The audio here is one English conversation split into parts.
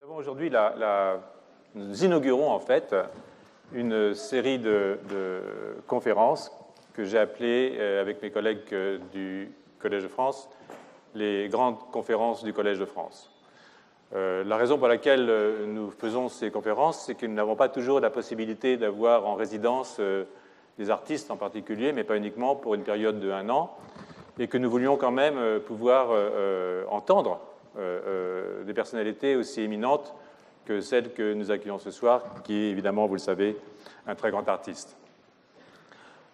Aujourd'hui, nous inaugurons en fait une série de conférences que j'ai appelées, avec mes collègues du Collège de France, les grandes conférences du Collège de France. La raison pour laquelle nous faisons ces conférences, c'est que nous n'avons pas toujours la possibilité d'avoir en résidence des artistes en particulier, mais pas uniquement pour une période de 1 an, et que nous voulions quand même pouvoir entendre des personnalités aussi éminentes que celle que nous accueillons ce soir, qui est évidemment, vous le savez, un très grand artiste.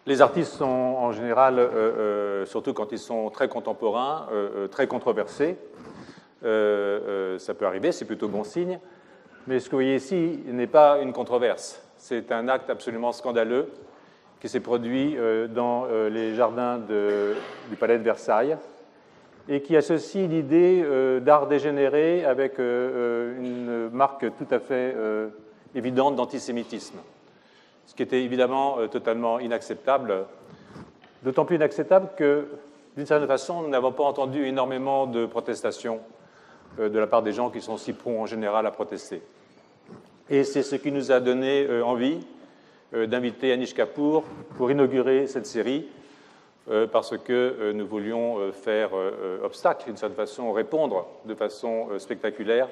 Les artistes sont en général, surtout quand ils sont très contemporains, très controversés. Ça peut arriver, c'est plutôt bon signe. Mais ce que vous voyez ici n'est pas une controverse. C'est un acte absolument scandaleux qui s'est produit dans les jardins du Palais de Versailles et qui associe l'idée d'art dégénéré avec une marque tout à fait évidente d'antisémitisme. Ce qui était évidemment totalement inacceptable, d'autant plus inacceptable que, d'une certaine façon, nous n'avons pas entendu énormément de protestations de la part des gens qui sont si prompts en général à protester. Et c'est ce qui nous a donné envie d'inviter Anish Kapoor pour inaugurer cette série, parce que nous voulions faire obstacle, d'une certaine façon, répondre de façon spectaculaire,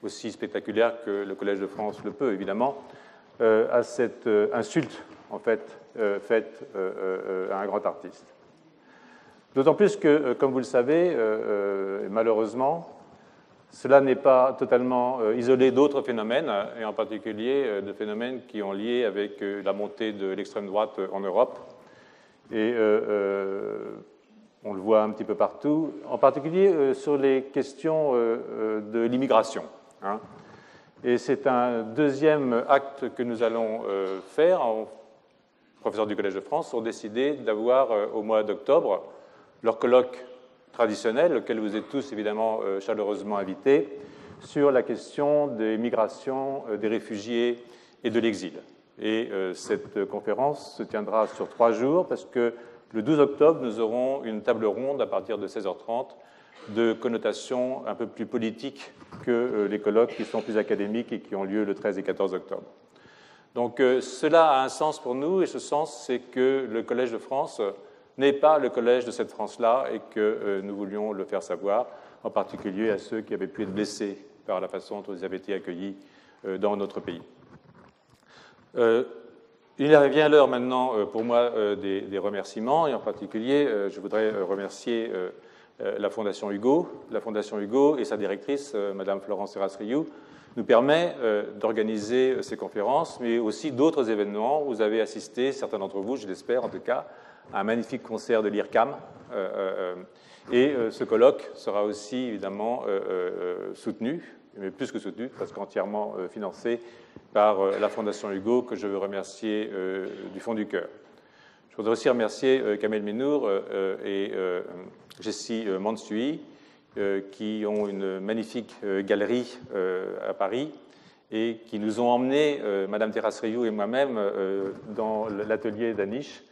aussi spectaculaire que le Collège de France le peut, évidemment, à cette insulte, en fait, faite à un grand artiste. D'autant plus que, comme vous le savez, malheureusement, cela n'est pas totalement isolé d'autres phénomènes, et en particulier de phénomènes qui ont lié avec la montée de l'extrême droite en Europe. Et on le voit un petit peu partout, en particulier sur les questions de l'immigration. Hein. Et c'est un deuxième acte que nous allons faire, en professeurs du Collège de France, ont décidé d'avoir au mois d'octobre leur colloque traditionnel, auquel vous êtes tous évidemment chaleureusement invités, sur la question des migrations, des réfugiés et de l'exil. Et cette conférence se tiendra sur 3 jours, parce que le 12 octobre, nous aurons une table ronde à partir de 16h30 de connotation un peu plus politique que les colloques qui sont plus académiques et qui ont lieu le 13 et 14 octobre. Donc cela a un sens pour nous, et ce sens, c'est que le Collège de France n'est pas le collège de cette France-là et que nous voulions le faire savoir, en particulier à ceux qui avaient pu être blessés par la façon dont ils avaient été accueillis dans notre pays. Il vient l'heure maintenant pour moi des remerciements, et en particulier je voudrais remercier la Fondation Hugo. La Fondation Hugo et sa directrice, Madame Florence Serras-Rioux, nous permet d'organiser ces conférences, mais aussi d'autres événements. Vous avez assisté, certains d'entre vous, je l'espère en tout cas, à un magnifique concert de l'IRCAM. Et ce colloque sera aussi évidemment soutenu, mais plus que soutenu, presque entièrement financé par la Fondation Hugo, que je veux remercier du fond du cœur. Je voudrais aussi remercier Kamel Menour et Jessie Mansui, qui ont une magnifique galerie à Paris et qui nous ont emmenés, Madame Serras-Rioux et moi-même, dans l'atelier d'Anish.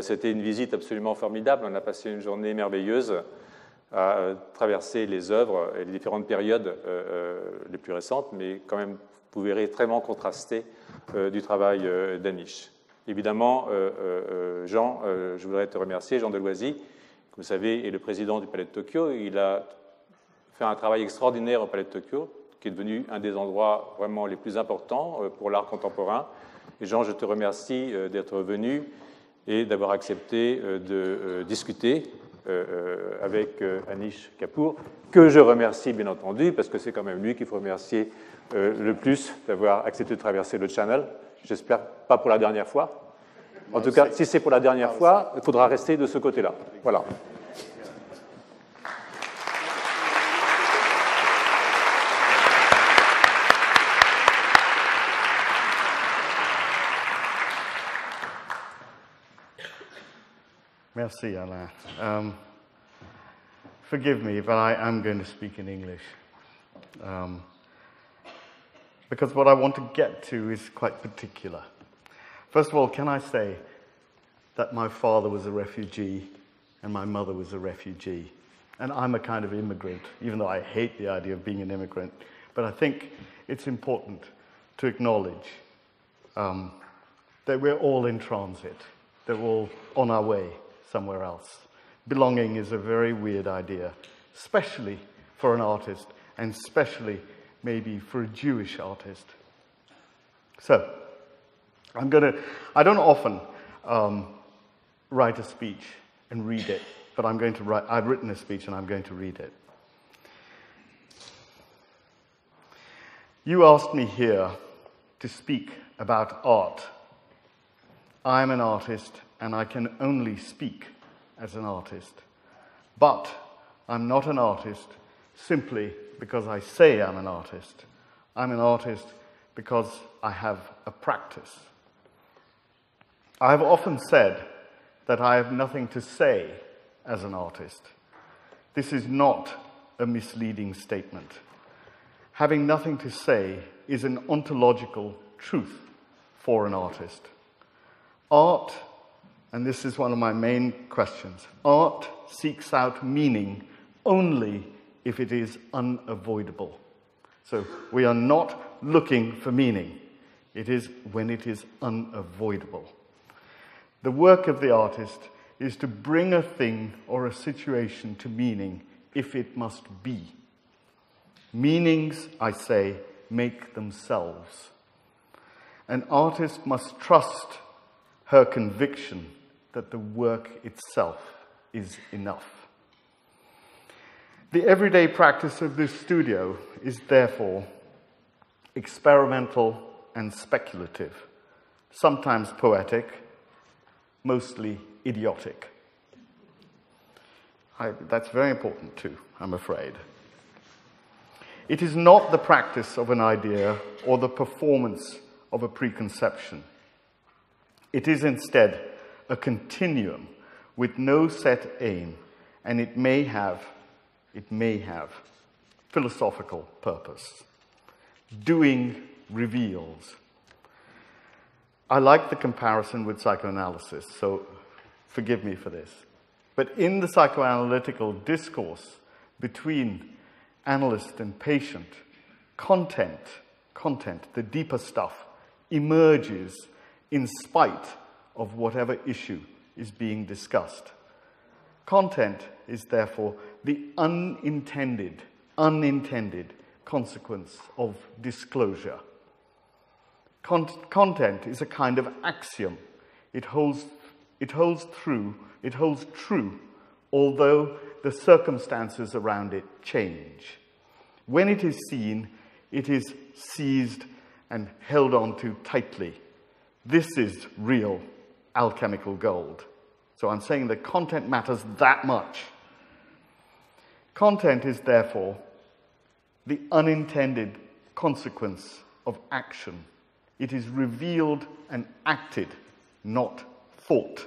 C'était une visite absolument formidable. On a passé une journée merveilleuse à traverser les œuvres et les différentes périodes les plus récentes, mais quand même, vous verrez, vraiment contrasté du travail d'Anish. Évidemment, Jean, je voudrais te remercier, Jean de Loisy, que vous savez, est le président du Palais de Tokyo. Il a fait un travail extraordinaire au Palais de Tokyo, qui est devenu un des endroits vraiment les plus importants pour l'art contemporain. Et Jean, je te remercie d'être venu et d'avoir accepté de discuter avec Anish Kapoor, que je remercie bien entendu, parce que c'est quand même lui qu'il faut remercier le plus d'avoir accepté de traverser le Channel. J'espère pas pour la dernière fois. En tout cas, si c'est pour la dernière fois, il faudra rester de ce côté-là. Voilà. Merci, Alain. Forgive me, but I am going to speak in English. because what I want to get to is quite particular. First of all, can I say that my father was a refugee and my mother was a refugee? And I'm a kind of immigrant, even though I hate the idea of being an immigrant. But I think it's important to acknowledge that we're all in transit, that we're all on our way somewhere else. Belonging is a very weird idea, especially for an artist, and especially maybe for a Jewish artist. So, I don't often write a speech and read it, but I've written a speech and I'm going to read it. You asked me here to speak about art. I'm an artist and I can only speak as an artist. But I'm not an artist simply because I say I'm an artist. I'm an artist because I have a practice. I have often said that I have nothing to say as an artist. This is not a misleading statement. Having nothing to say is an ontological truth for an artist. Art, and this is one of my main questions, art seeks out meaning only if it is unavoidable. So we are not looking for meaning. It is when it is unavoidable. The work of the artist is to bring a thing or a situation to meaning if it must be. Meanings, I say, make themselves. An artist must trust her conviction that the work itself is enough. The everyday practice of this studio is therefore experimental and speculative, sometimes poetic, mostly idiotic. That's very important too, I'm afraid. It is not the practice of an idea or the performance of a preconception. It is instead a continuum with no set aim, and it may have philosophical purpose. Doing reveals. I like the comparison with psychoanalysis, so forgive me for this. But in the psychoanalytical discourse between analyst and patient, content, the deeper stuff, emerges in spite of whatever issue is being discussed. Content is therefore the unintended consequence of disclosure. Content is a kind of axiom. It holds true, although the circumstances around it change. When it is seen, it is seized and held on to tightly. This is real alchemical gold. So I'm saying that content matters that much. Content is therefore the unintended consequence of action. It is revealed and acted, not thought.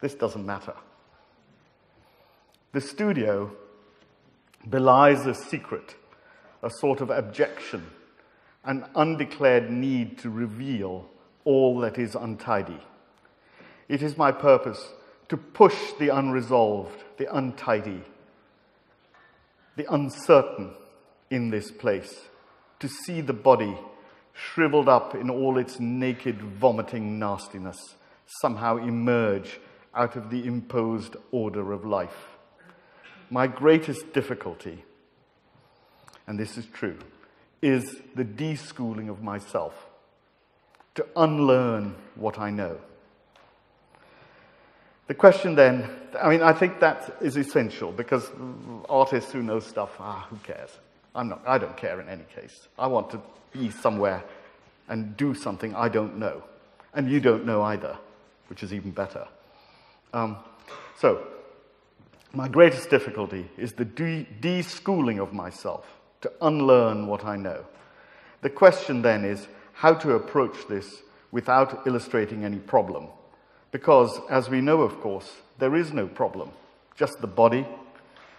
This doesn't matter. The studio belies a secret, a sort of abjection, an undeclared need to reveal all that is untidy. It is my purpose to push the unresolved, the untidy, the uncertain in this place, to see the body shriveled up in all its naked, vomiting nastiness, somehow emerge out of the imposed order of life. My greatest difficulty, and this is true, is the de-schooling of myself, to unlearn what I know. The question then, I think that is essential, because artists who know stuff, who cares? I don't care in any case. I want to be somewhere and do something I don't know. And you don't know either, which is even better. So, my greatest difficulty is the de-schooling of myself, to unlearn what I know. The question then is how to approach this without illustrating any problem. Because, as we know, of course, there is no problem, just the body,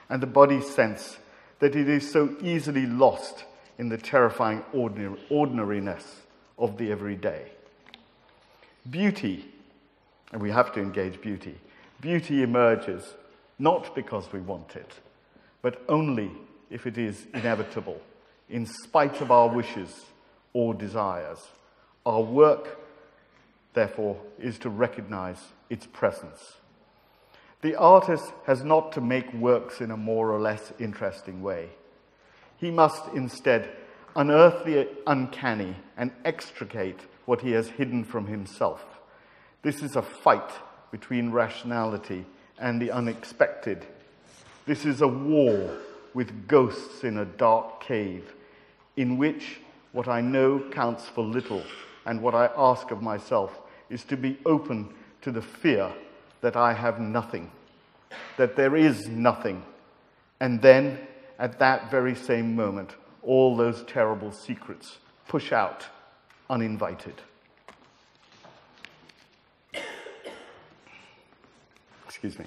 and the body's sense that it is so easily lost in the terrifying ordinariness of the everyday. Beauty, and we have to engage beauty, beauty emerges not because we want it, but only if it is inevitable, in spite of our wishes or desires. Our work, therefore, is to recognize its presence. The artist has not to make works in a more or less interesting way. He must instead unearth the uncanny and extricate what he has hidden from himself. This is a fight between rationality and the unexpected. This is a war with ghosts in a dark cave, in which what I know counts for little, and what I ask of myself is to be open to the fear that I have nothing, that there is nothing, and then, at that very same moment, all those terrible secrets push out uninvited. Excuse me.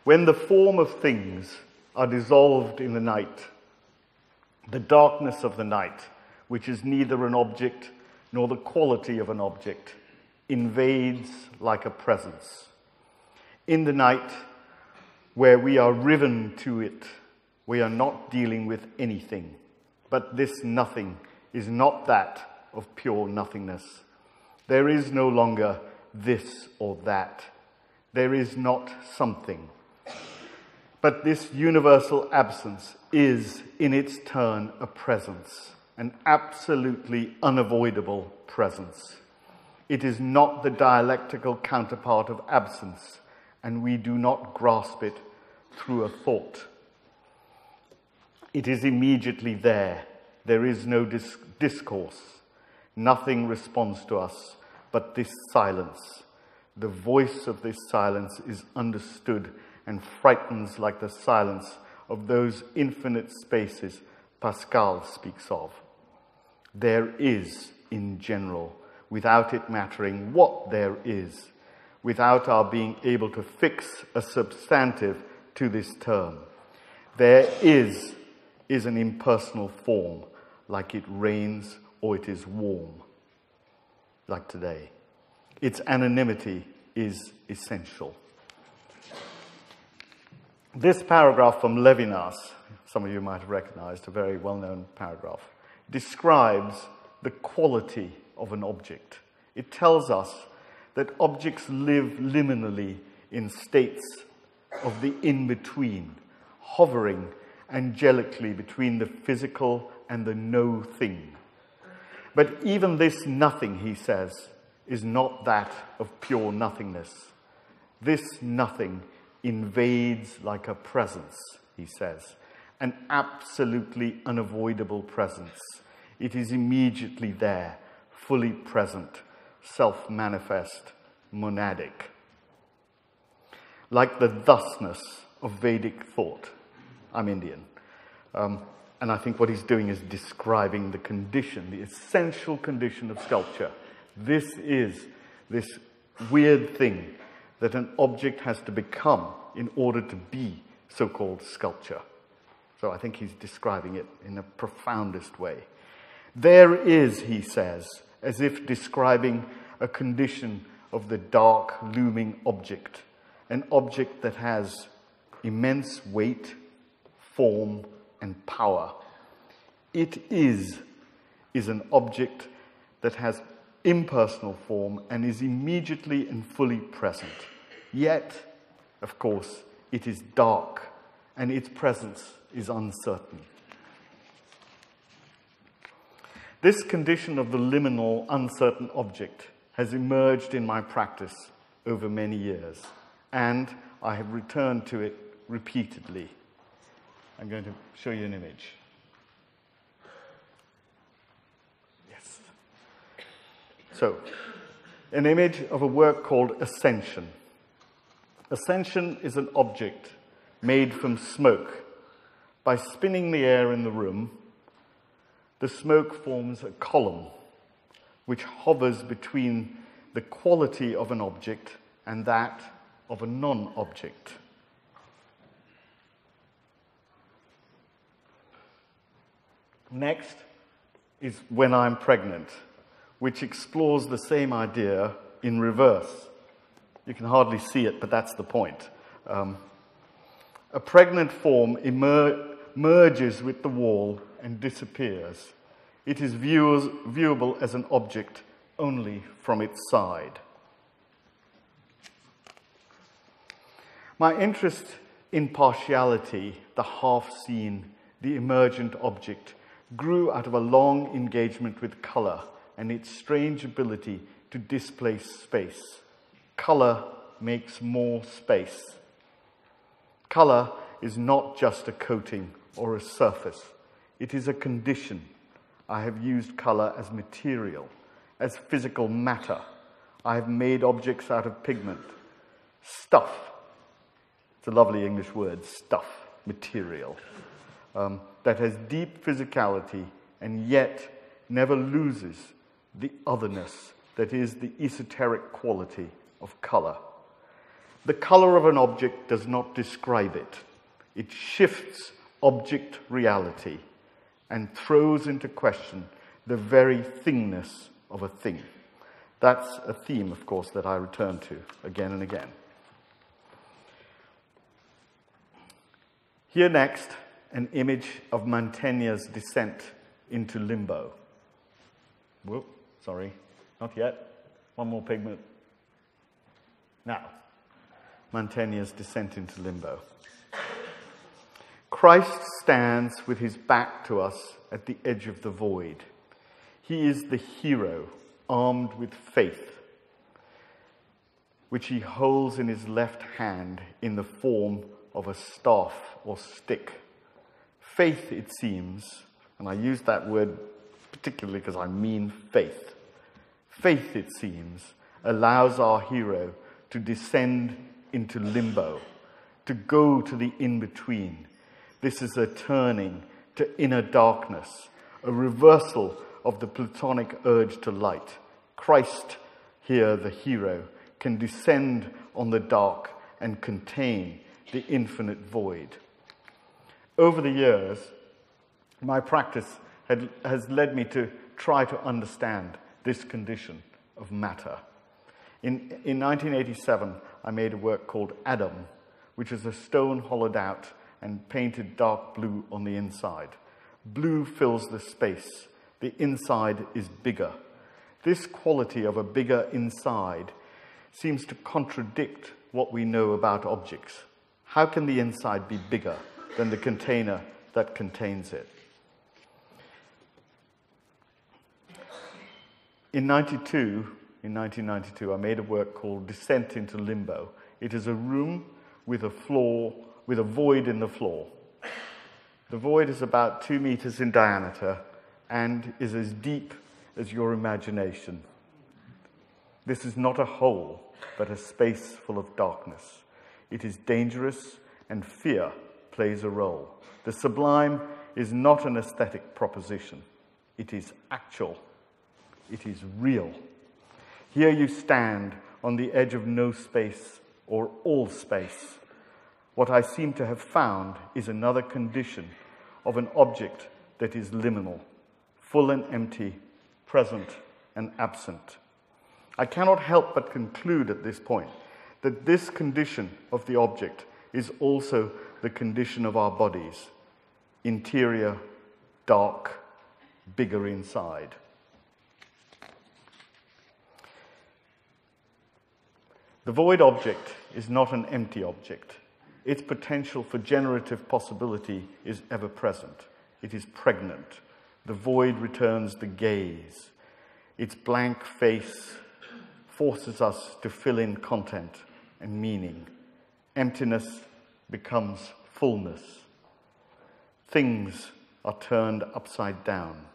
When the form of things are dissolved in the night, the darkness of the night, which is neither an object nor the quality of an object, invades like a presence. In the night, where we are riven to it, we are not dealing with anything, but this nothing is not that of pure nothingness. There is no longer this or that. There is not something. But this universal absence is, in its turn, a presence, an absolutely unavoidable presence. It is not the dialectical counterpart of absence, and we do not grasp it through a thought. It is immediately there. There is no discourse. Nothing responds to us but this silence. The voice of this silence is understood and frightens like the silence of those infinite spaces Pascal speaks of. There is, in general, without it mattering what there is, without our being able to fix a substantive to this term. There is an impersonal form, like it rains or it is warm, like today. Its anonymity is essential. This paragraph from Levinas, some of you might have recognized, a very well-known paragraph, describes the quality of an object. It tells us that objects live liminally in states of the in-between, hovering angelically between the physical and the no thing. But even this nothing, he says, is not that of pure nothingness. This nothing invades like a presence, he says, an absolutely unavoidable presence. It is immediately there, fully present, self-manifest, monadic. Like the thusness of Vedic thought. I'm Indian. And I think what he's doing is describing the condition, the essential condition of sculpture. This is this weird thing that an object has to become in order to be so-called sculpture. So I think he's describing it in the profoundest way. There is, he says, as if describing a condition of the dark, looming object, an object that has immense weight, form, and power. It is an object that has impersonal form and is immediately and fully present. Yet, of course, it is dark, and its presence is uncertain. This condition of the liminal, uncertain object has emerged in my practice over many years, and I have returned to it repeatedly. I'm going to show you an image. Yes. So, an image of a work called Ascension. Ascension is an object made from smoke. By spinning the air in the room, the smoke forms a column which hovers between the quality of an object and that of a non-object. Next is When I'm Pregnant, which explores the same idea in reverse. You can hardly see it, but that's the point. A pregnant form merges with the wall and disappears. It is viewable as an object only from its side. My interest in partiality, the half-seen, the emergent object, grew out of a long engagement with colour and its strange ability to displace space. Colour makes more space. Colour is not just a coating or a surface. It is a condition. I have used colour as material, as physical matter. I have made objects out of pigment. Stuff. It's a lovely English word, stuff, material, that has deep physicality and yet never loses the otherness that is the esoteric quality of colour. The colour of an object does not describe it. It shifts object reality and throws into question the very thingness of a thing. That's a theme, of course, that I return to again and again. Here next, an image of Montagna's descent into Limbo. Whoop, sorry, not yet. One more pigment. Now, Montagna's descent into Limbo. Christ stands with his back to us at the edge of the void. He is the hero, armed with faith, which he holds in his left hand in the form of a staff or stick. Faith, it seems, and I use that word particularly because I mean faith. Faith, it seems, allows our hero to descend into limbo, to go to the in-between. This is a turning to inner darkness, a reversal of the Platonic urge to light. Christ, here the hero, can descend on the dark and contain the infinite void. Over the years, my practice has led me to try to understand this condition of matter. In 1987, I made a work called Adam, which is a stone hollowed out and painted dark blue on the inside. Blue fills the space. The inside is bigger. This quality of a bigger inside seems to contradict what we know about objects. How can the inside be bigger than the container that contains it? In 1992, I made a work called Descent into Limbo. It is a room with a floor, with a void in the floor. The void is about 2 meters in diameter and is as deep as your imagination. This is not a hole, but a space full of darkness. It is dangerous, and fear plays a role. The sublime is not an aesthetic proposition. It is actual. It is real. Here you stand on the edge of no space or all space. What I seem to have found is another condition of an object that is liminal, full and empty, present and absent. I cannot help but conclude at this point that this condition of the object is also the condition of our bodies. Interior, dark, bigger inside. The void object is not an empty object. Its potential for generative possibility is ever present. It is pregnant. The void returns the gaze. Its blank face forces us to fill in content and meaning. Emptiness becomes fullness. Things are turned upside down.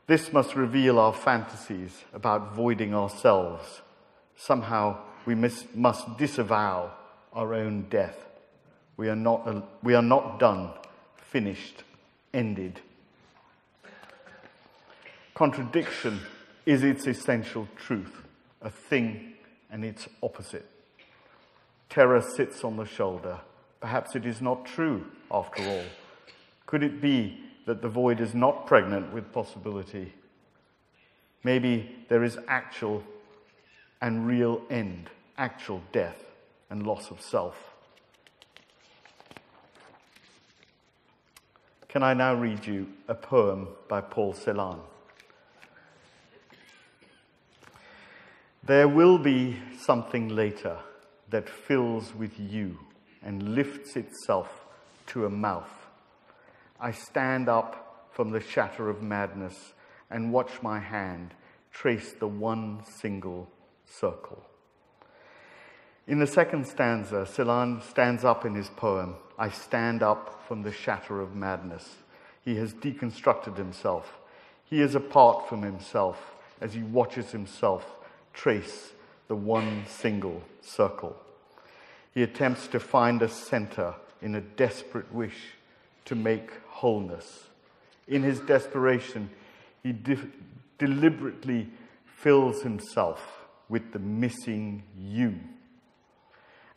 This must reveal our fantasies about voiding ourselves. Somehow we must disavow our own death. We are not done, finished, ended. Contradiction is its essential truth, a thing and its opposite. Terror sits on the shoulder. Perhaps it is not true, after all. Could it be that the void is not pregnant with possibility. Maybe there is actual and real end, actual death and loss of self. Can I now read you a poem by Paul Celan? There will be something later that fills with you and lifts itself to a mouth. I stand up from the shatter of madness and watch my hand trace the one single circle. In the second stanza, Celan stands up in his poem, I stand up from the shatter of madness. He has deconstructed himself. He is apart from himself as he watches himself trace the one single circle. He attempts to find a center in a desperate wish to make wholeness. In his desperation, he deliberately fills himself with the missing you.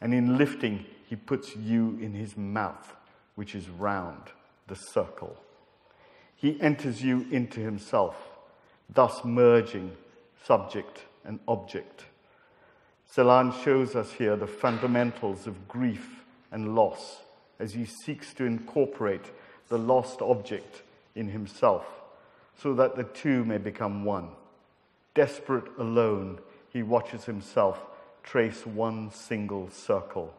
And in lifting, he puts you in his mouth, which is round the circle. He enters you into himself, thus merging subject and object. Celan shows us here the fundamentals of grief and loss as he seeks to incorporate the lost object in himself so that the two may become one. Desperate alone, he watches himself trace one single circle.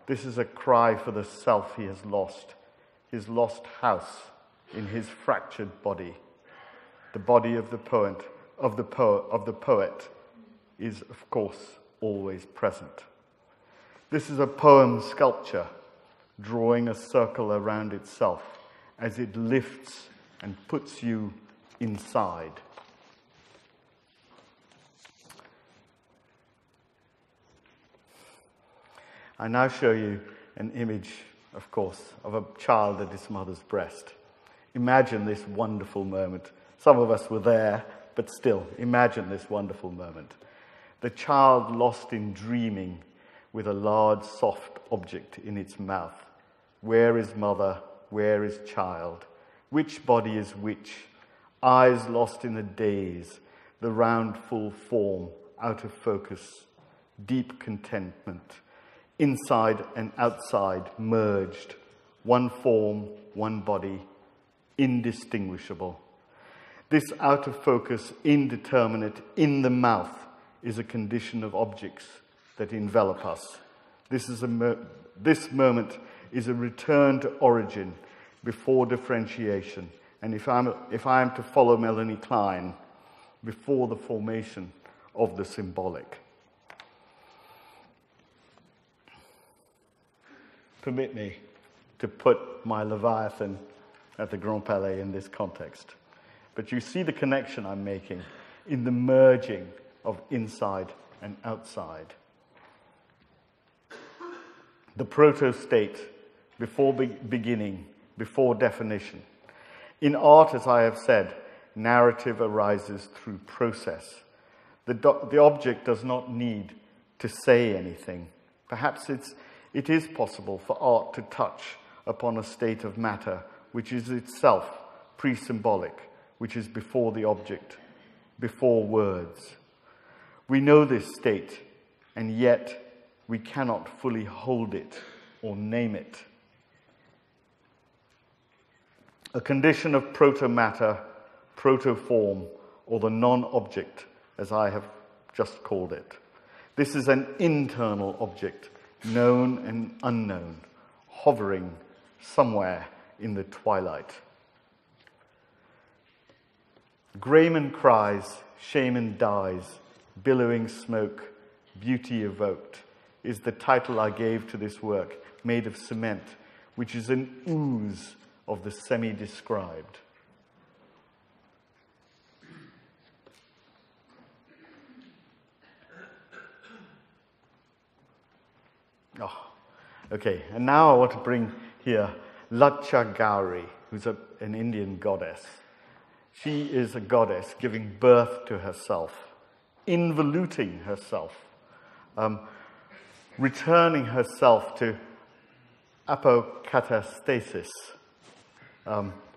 This is a cry for the self he has lost, his lost house in his fractured body. The body of the poet is, of course, always present. This is a poem sculpture, drawing a circle around itself as it lifts and puts you inside. I now show you an image, of course, of a child at its mother's breast. Imagine this wonderful moment. Some of us were there, but still, imagine this wonderful moment. The child lost in dreaming with a large, soft object in its mouth. Where is mother? Where is child? Which body is which? Eyes lost in a daze, the round, full form out of focus, deep contentment. Inside and outside merged, one form, one body, indistinguishable. This out of focus, indeterminate, in the mouth, is a condition of objects that envelop us. This moment is a return to origin before differentiation. And if I am to follow Melanie Klein, before the formation of the symbolic. Permit me to put my Leviathan at the Grand Palais in this context. But you see the connection I'm making in the merging of inside and outside. The proto-state, before beginning, before definition. In art, as I have said, narrative arises through process. The object does not need to say anything. Perhaps it is possible for art to touch upon a state of matter which is itself pre-symbolic, which is before the object, before words. We know this state, and yet we cannot fully hold it or name it. A condition of proto-matter, proto-form, or the non-object, as I have just called it. This is an internal object, known and unknown, hovering somewhere in the twilight. Grayman cries, Shaman dies, billowing smoke, beauty evoked, is the title I gave to this work, made of cement, which is an ooze of the semi-described. Oh, okay, and now I want to bring here Lacha Gauri, who's an Indian goddess. She is a goddess giving birth to herself, involuting herself, returning herself to apokatastasis,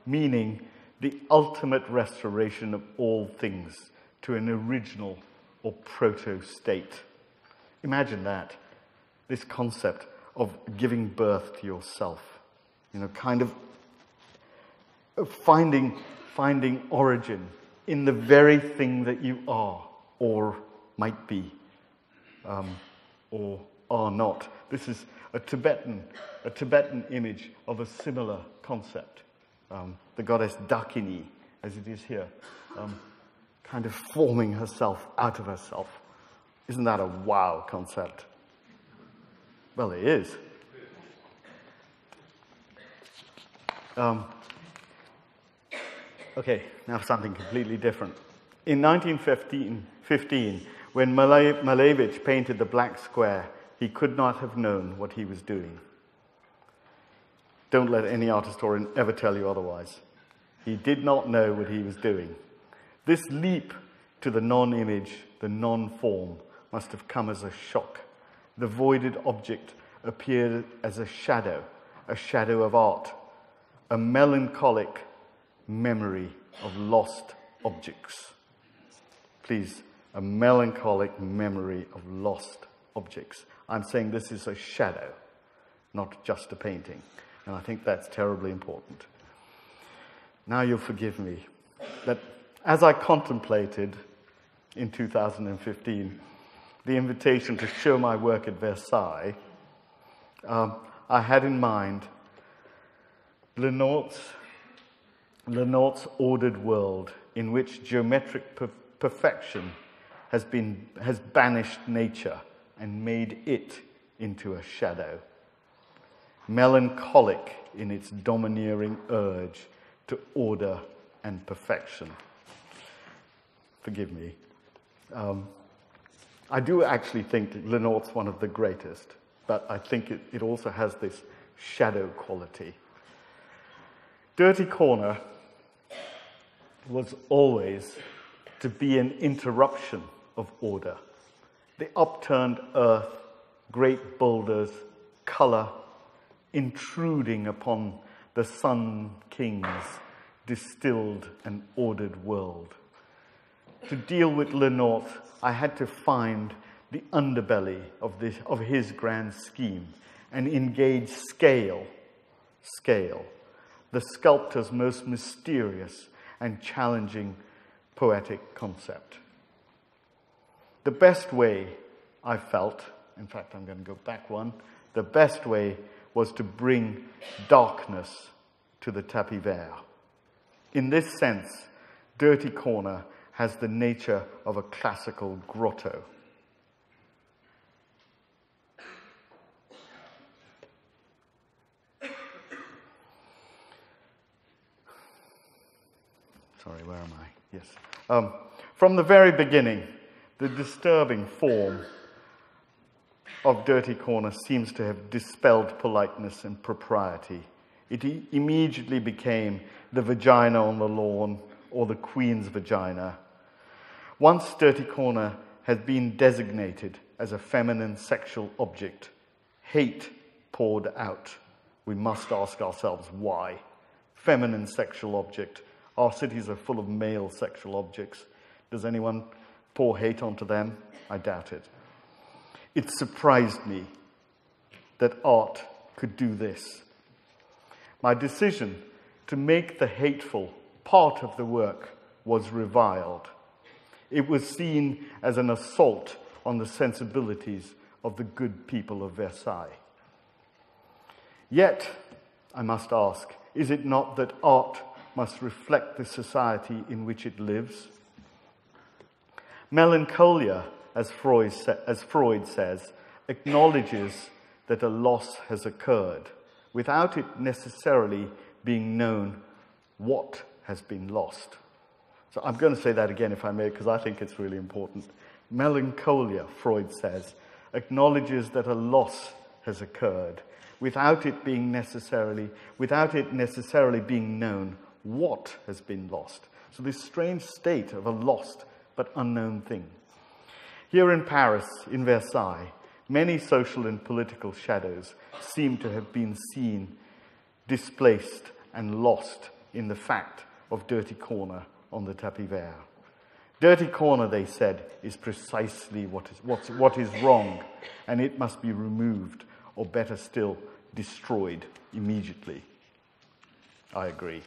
meaning the ultimate restoration of all things to an original or proto-state. Imagine that, this concept of giving birth to yourself, kind of finding origin in the very thing that you are, or might be, or are not. This is a Tibetan image of a similar concept. The goddess Dakini, as it is here, kind of forming herself out of herself. Isn't that a wow concept? Well, it is. Okay, now something completely different. In 1915, when Malevich painted the Black Square, he could not have known what he was doing. Don't let any art historian ever tell you otherwise. He did not know what he was doing. This leap to the non-image, the non-form, must have come as a shock. The voided object appeared as a shadow of art, a melancholic memory of lost objects. Please, a melancholic memory of lost objects. I'm saying this is a shadow, not just a painting. And I think that's terribly important. Now you'll forgive me that as I contemplated in 2015 the invitation to show my work at Versailles, I had in mind Lenoir's ordered world in which geometric perfection has banished nature and made it into a shadow, melancholic in its domineering urge to order and perfection. Forgive me. I do actually think that Lenoir's one of the greatest, but I think it also has this shadow quality. Dirty Corner was always to be an interruption of order. The upturned earth, great boulders, colour, intruding upon the Sun King's distilled and ordered world. To deal with Lenoir, I had to find the underbelly of his grand scheme and engage scale, the sculptor's most mysterious and challenging poetic concept. The best way, I felt, in fact I'm going to go back one, the best way was to bring darkness to the tapis vert. In this sense, Dirty Corner has the nature of a classical grotto. Sorry, where am I? Yes. From the very beginning, the disturbing form of Dirty Corner seems to have dispelled politeness and propriety. It immediately became the vagina on the lawn or the Queen's vagina. Once Dirty Corner had been designated as a feminine sexual object, hate poured out. We must ask ourselves why. Feminine sexual object. Our cities are full of male sexual objects. Does anyone pour hate onto them? I doubt it. It surprised me that art could do this. My decision to make the hateful part of the work was reviled. It was seen as an assault on the sensibilities of the good people of Versailles. Yet, I must ask, is it not that art must reflect the society in which it lives? Melancholia, as Freud says, acknowledges that a loss has occurred without it necessarily being known what has been lost. So I'm going to say that again, if I may, because I think it's really important. Melancholia, Freud says, acknowledges that a loss has occurred without it necessarily being known what has been lost. So this strange state of a lost but unknown thing. Here in Paris, in Versailles, many social and political shadows seem to have been seen, displaced, and lost in the fact of dirty corner on the tapis vert. Dirty corner, they said, is precisely what is wrong, and it must be removed, or better still, destroyed immediately. I agree.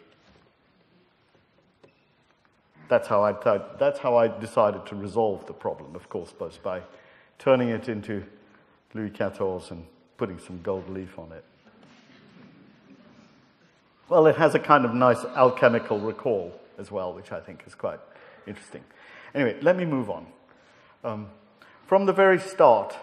That's how I decided to resolve the problem, of course, both by turning it into Louis XIV and putting some gold leaf on it. Well, it has a kind of nice alchemical recall as well, which I think is quite interesting. Anyway, let me move on. From the very start,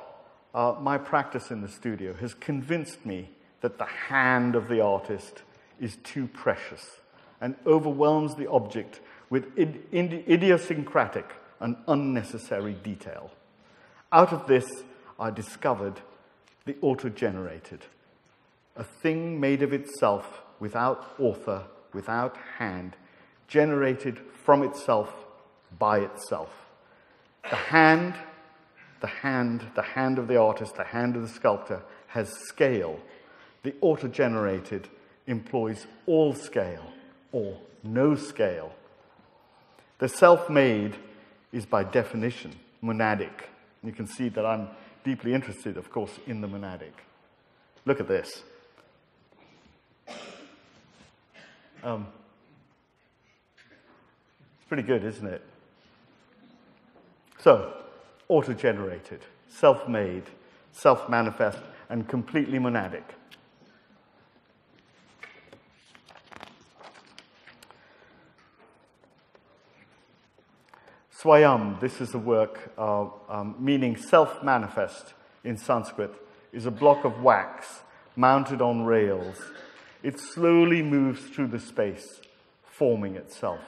my practice in the studio has convinced me that the hand of the artist is too precious and overwhelms the object with idiosyncratic and unnecessary detail. Out of this, I discovered the auto-generated, a thing made of itself, without author, without hand, generated from itself, by itself. The hand of the artist, the hand of the sculptor has scale. The auto-generated employs all scale, or no scale. The self-made is by definition monadic. You can see that I'm deeply interested, of course, in the monadic. Look at this. It's pretty good, isn't it? So, auto-generated, self-made, self-manifest, and completely monadic. Swayam, this is a work meaning self-manifest in Sanskrit, is a block of wax mounted on rails. It slowly moves through the space, forming itself.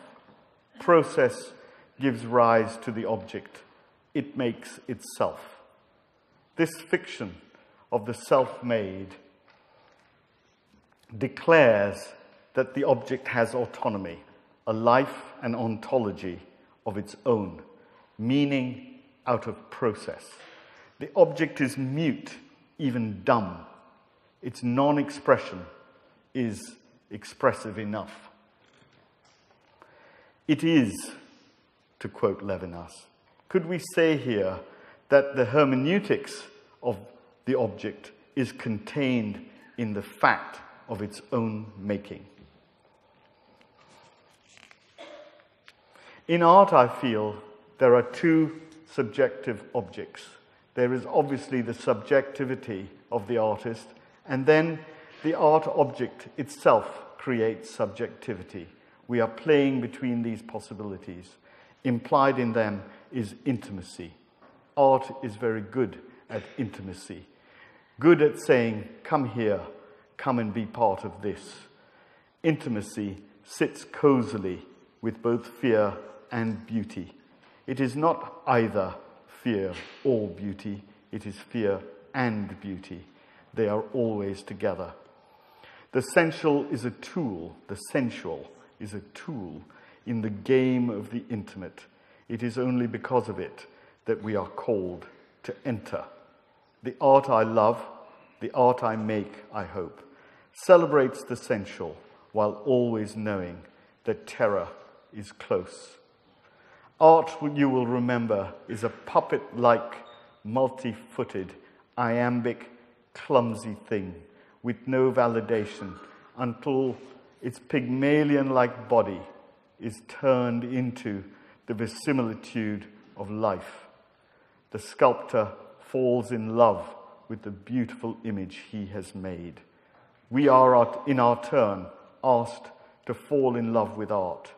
Process gives rise to the object. It makes itself. This fiction of the self-made declares that the object has autonomy, a life and ontology of its own, meaning out of process. The object is mute, even dumb. Its non-expression is expressive enough. It is, to quote Levinas, could we say here that the hermeneutics of the object is contained in the fact of its own making? In art, I feel, there are two subjective objects. There is obviously the subjectivity of the artist, and then the art object itself creates subjectivity. We are playing between these possibilities. Implied in them is intimacy. Art is very good at intimacy. Good at saying, come here, come and be part of this. Intimacy sits cozily with both fear and beauty. It is not either fear or beauty, it is fear and beauty. They are always together. The sensual is a tool in the game of the intimate. It is only because of it that we are called to enter. The art I love, the art I make, I hope, celebrates the sensual while always knowing that terror is close. Art, you will remember, is a puppet-like, multi-footed, iambic, clumsy thing with no validation until its Pygmalion-like body is turned into the verisimilitude of life. The sculptor falls in love with the beautiful image he has made. We are, in our turn, asked to fall in love with art.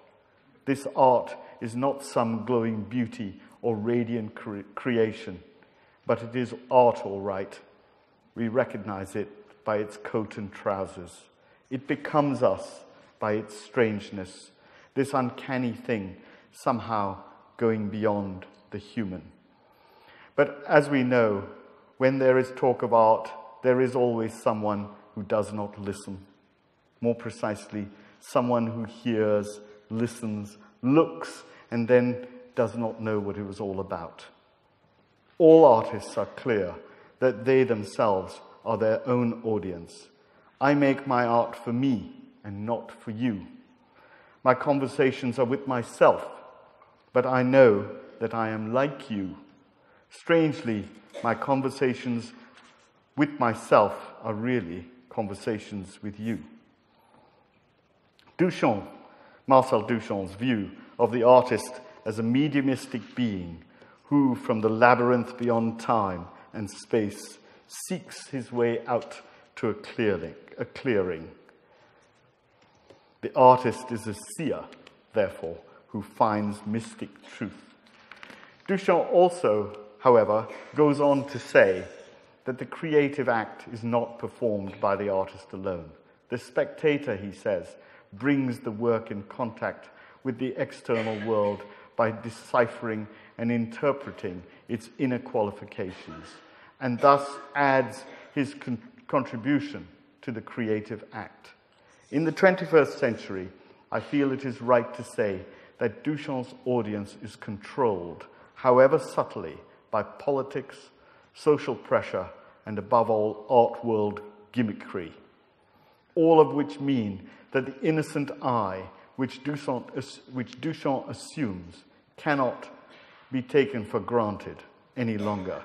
This art is not some glowing beauty or radiant creation, but it is art all right. We recognize it by its coat and trousers. It becomes us by its strangeness, this uncanny thing somehow going beyond the human. But as we know, when there is talk of art, there is always someone who does not listen. More precisely, someone who hears, listens, looks, and then does not know what it was all about. All artists are clear that they themselves are their own audience. I make my art for me and not for you. My conversations are with myself, but I know that I am like you. Strangely, my conversations with myself are really conversations with you. Duchamp, Marcel Duchamp's view of the artist as a mediumistic being who, from the labyrinth beyond time and space, seeks his way out to a clearing. The artist is a seer, therefore, who finds mystic truth. Duchamp also, however, goes on to say that the creative act is not performed by the artist alone. The spectator, he says, brings the work in contact with the external world by deciphering and interpreting its inner qualifications, and thus adds his contribution to the creative act. In the 21st century, I feel it is right to say that Duchamp's audience is controlled, however subtly, by politics, social pressure, and above all, art world gimmickry, all of which mean that the innocent eye which Duchamp assumes cannot be taken for granted any longer.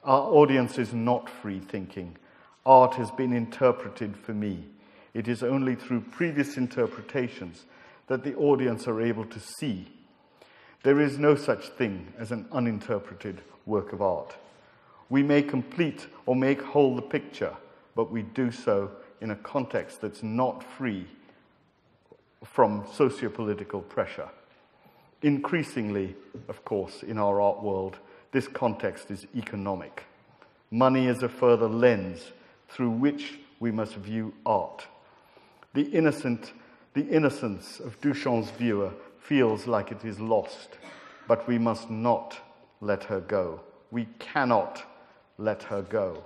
Our audience is not free thinking. Art has been interpreted for me. It is only through previous interpretations that the audience are able to see. There is no such thing as an uninterpreted work of art. We may complete or make whole the picture, but we do so in a context that's not free from socio-political pressure. Increasingly, of course, in our art world, this context is economic. Money is a further lens through which we must view art. The innocence of Duchamp's viewer feels like it is lost, but we must not let her go. We cannot let her go.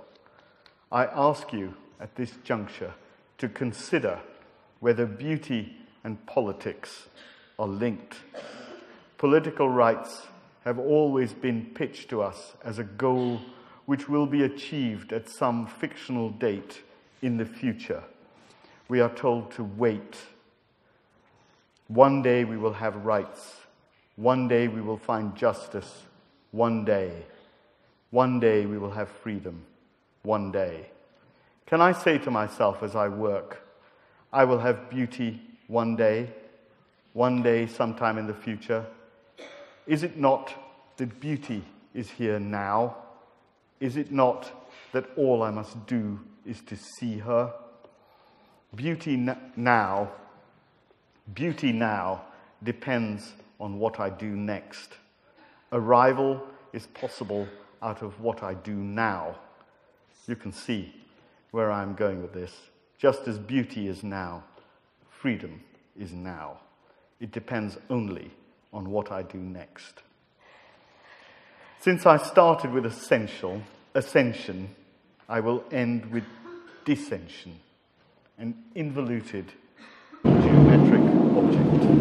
I ask you at this juncture to consider whether beauty and politics are linked. Political rights have always been pitched to us as a goal which will be achieved at some fictional date in the future. We are told to wait. One day we will have rights. One day we will find justice. One day we will have freedom. One day. Can I say to myself as I work, I will have beauty one day sometime in the future? Is it not that beauty is here now? Is it not that all I must do is to see her? Beauty now depends on what I do next. Arrival is possible out of what I do now. You can see where I'm going with this. Just as beauty is now, freedom is now. It depends only on what I do next. Since I started with ascension, I will end with descension, an involuted geometric object.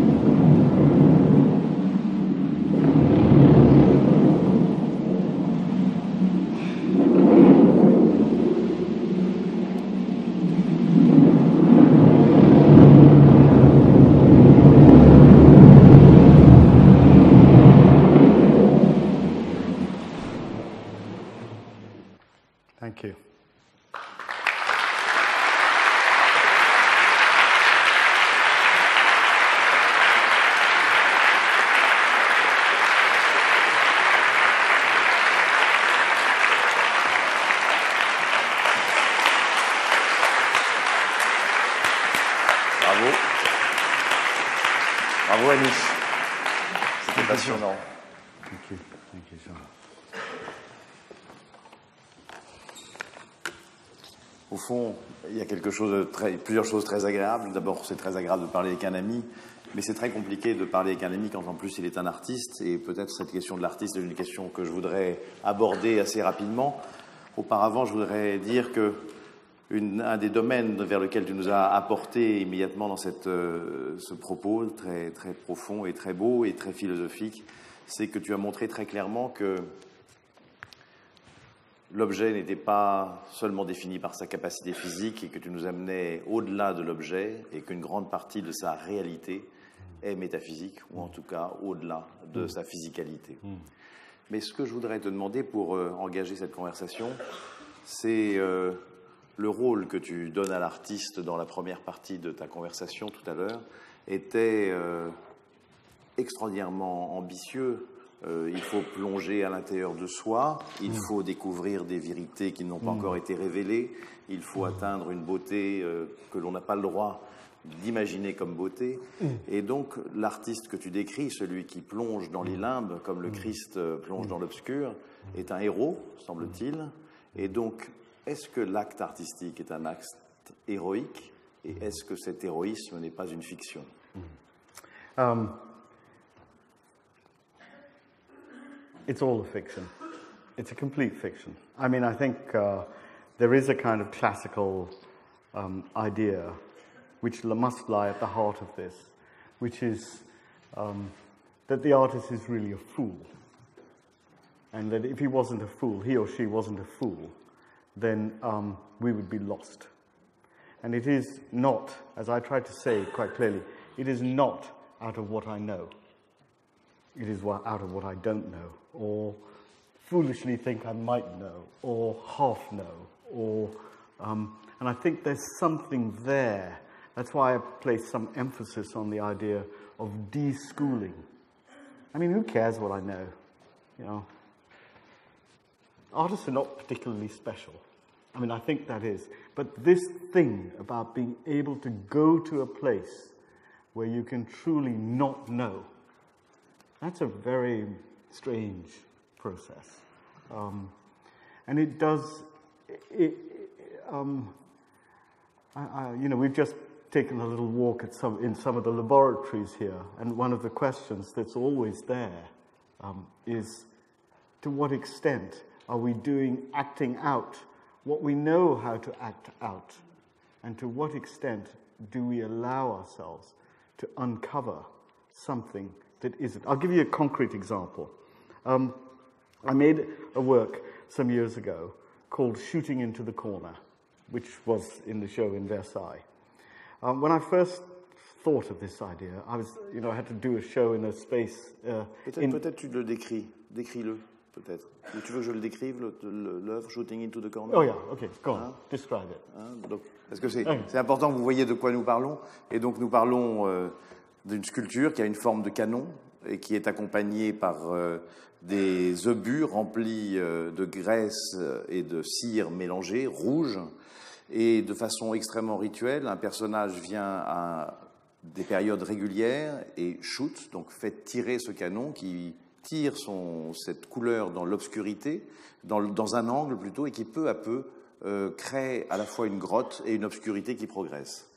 Thank you. Bravo. Bravo Anish. C'était passionnant. Thank you. Thank you, Jean. Au fond, il y a plusieurs choses très agréables. D'abord, c'est très agréable de parler avec un ami, mais c'est très compliqué de parler avec un ami quand en plus il est un artiste. Et peut-être cette question de l'artiste est une question que je voudrais aborder assez rapidement. Auparavant, je voudrais dire que un des domaines vers lequel tu nous as apporté immédiatement dans ce propos très, très profond et très beau et très philosophique, c'est que tu as montré très clairement que l'objet n'était pas seulement défini par sa capacité physique et que tu nous amenais au-delà de l'objet et qu'une grande partie de sa réalité est métaphysique, ou en tout cas au-delà de sa physicalité. Mais ce que je voudrais te demander pour engager cette conversation, c'est le rôle que tu donnes à l'artiste dans la première partie de ta conversation tout à l'heure était extraordinairement ambitieux. Il faut plonger à l'intérieur de soi, il faut découvrir des vérités qui n'ont pas encore été révélées, il faut atteindre une beauté que l'on n'a pas le droit d'imaginer comme beauté. Et donc l'artiste que tu décris, celui qui plonge dans les limbes comme le Christ plonge dans l'obscur, est un héros, semble-t-il. Et donc, est-ce que l'acte artistique est un acte héroïque, et est-ce que cet héroïsme n'est pas une fiction? It's all a fiction. It's a complete fiction. I mean, I think there is a kind of classical idea which must lie at the heart of this, which is that the artist is really a fool. And that if he wasn't a fool, he or she wasn't a fool, then we would be lost. And it is not, as I tried to say quite clearly, it is not out of what I know. It is out of what I don't know, or foolishly think I might know, or half know, or and I think there's something there. That's why I place some emphasis on the idea of de-schooling. I mean, who cares what I know? You know, artists are not particularly special. I mean, I think that is. But this thing about being able to go to a place where you can truly not know, that's a very strange process. And it does, you know, we've just taken a little walk in some of the laboratories here, and one of the questions that's always there is, to what extent are we acting out what we know how to act out, and to what extent do we allow ourselves to uncover something that isn't? I'll give you a concrete example. I made a work some years ago called Shooting into the Corner, which was in the show in Versailles. When I first thought of this idea, I had to do a show in a space. Peut-être tu le décris. Décris-le, peut-être. Ou tu veux que je le décrive, l'œuvre Shooting into the Corner? Oh yeah, okay, go on, describe it. Donc, parce que c'est important que vous voyez de quoi nous parlons. Et donc nous parlons d'une sculpture qui a une forme de canon et qui est accompagnée par des obus remplis de graisse et de cire mélangée, rouge. Et de façon extrêmement rituelle, un personnage vient à des périodes régulières et shoot, donc fait tirer ce canon qui tire cette couleur dans l'obscurité, dans un angle plutôt, et qui peu à peu crée à la fois une grotte et une obscurité qui progresse.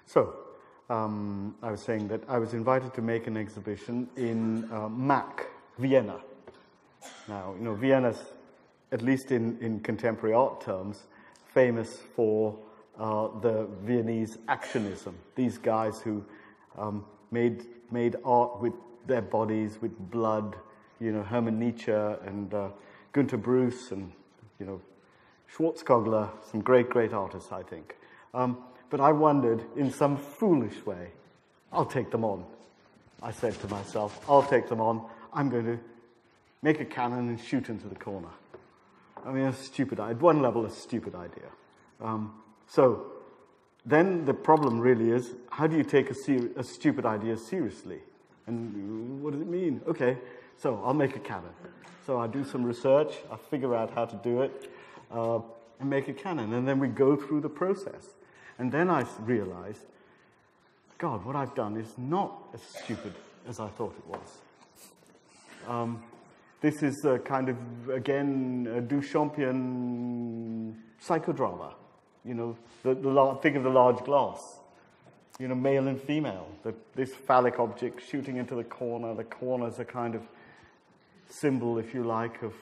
So, I was saying that I was invited to make an exhibition in MAC, Vienna. Now, you know, Vienna's, at least in contemporary art terms, famous for the Viennese actionism. These guys who made art with their bodies, with blood. You know, Hermann Nietzsche and Günter Bruce and, you know, Schwarzkogler, some great artists, I think. But I wondered, in some foolish way, I'll take them on. I said to myself, I'll take them on. I'm going to make a cannon and shoot into the corner. I mean, at one level, a stupid idea. So then the problem really is, how do you take a stupid idea seriously? And what does it mean? Okay, so I'll make a cannon. So I do some research, I figure out how to do it, and make a cannon. And then we go through the process. And then I realized, God, what I've done is not as stupid as I thought it was. This is a kind of, again, a Duchampian psychodrama. You know, think of the large glass. You know, male and female. This phallic object shooting into the corner. The corner's a kind of symbol, if you like, of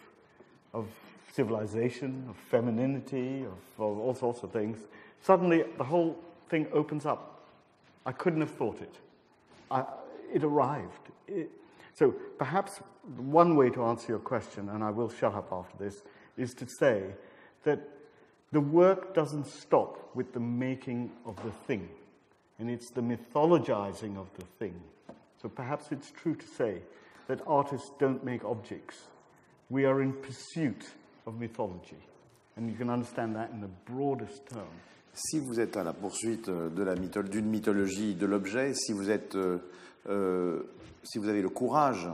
civilization, of femininity, of all sorts of things. Suddenly, the whole thing opens up. I couldn't have thought it. It arrived. So perhaps one way to answer your question, and I will shut up after this, is to say that the work doesn't stop with the making of the thing. and it's the mythologizing of the thing. So perhaps it's true to say that artists don't make objects. We are in pursuit of mythology, and you can understand that in the broadest terms. Si vous êtes à la poursuite d'une mythologie de l'objet, si vous avez le courage